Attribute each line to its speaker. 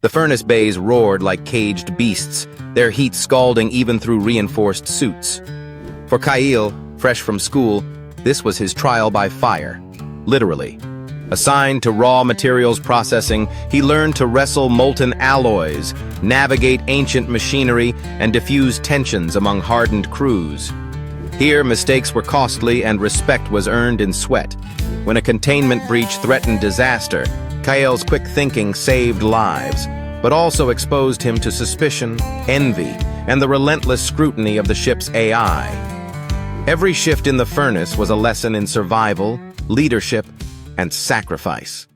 Speaker 1: The furnace bays roared like caged beasts, their heat scalding even through reinforced suits. For Kyle, fresh from school, this was his trial by fire, literally. Assigned to raw materials processing, he learned to wrestle molten alloys, navigate ancient machinery, and diffuse tensions among hardened crews. Here, mistakes were costly and respect was earned in sweat. When a containment breach threatened disaster, Kyle's quick thinking saved lives, but also exposed him to suspicion, envy, and the relentless scrutiny of the ship's AI. Every shift in the furnace was a lesson in survival, leadership, and sacrifice.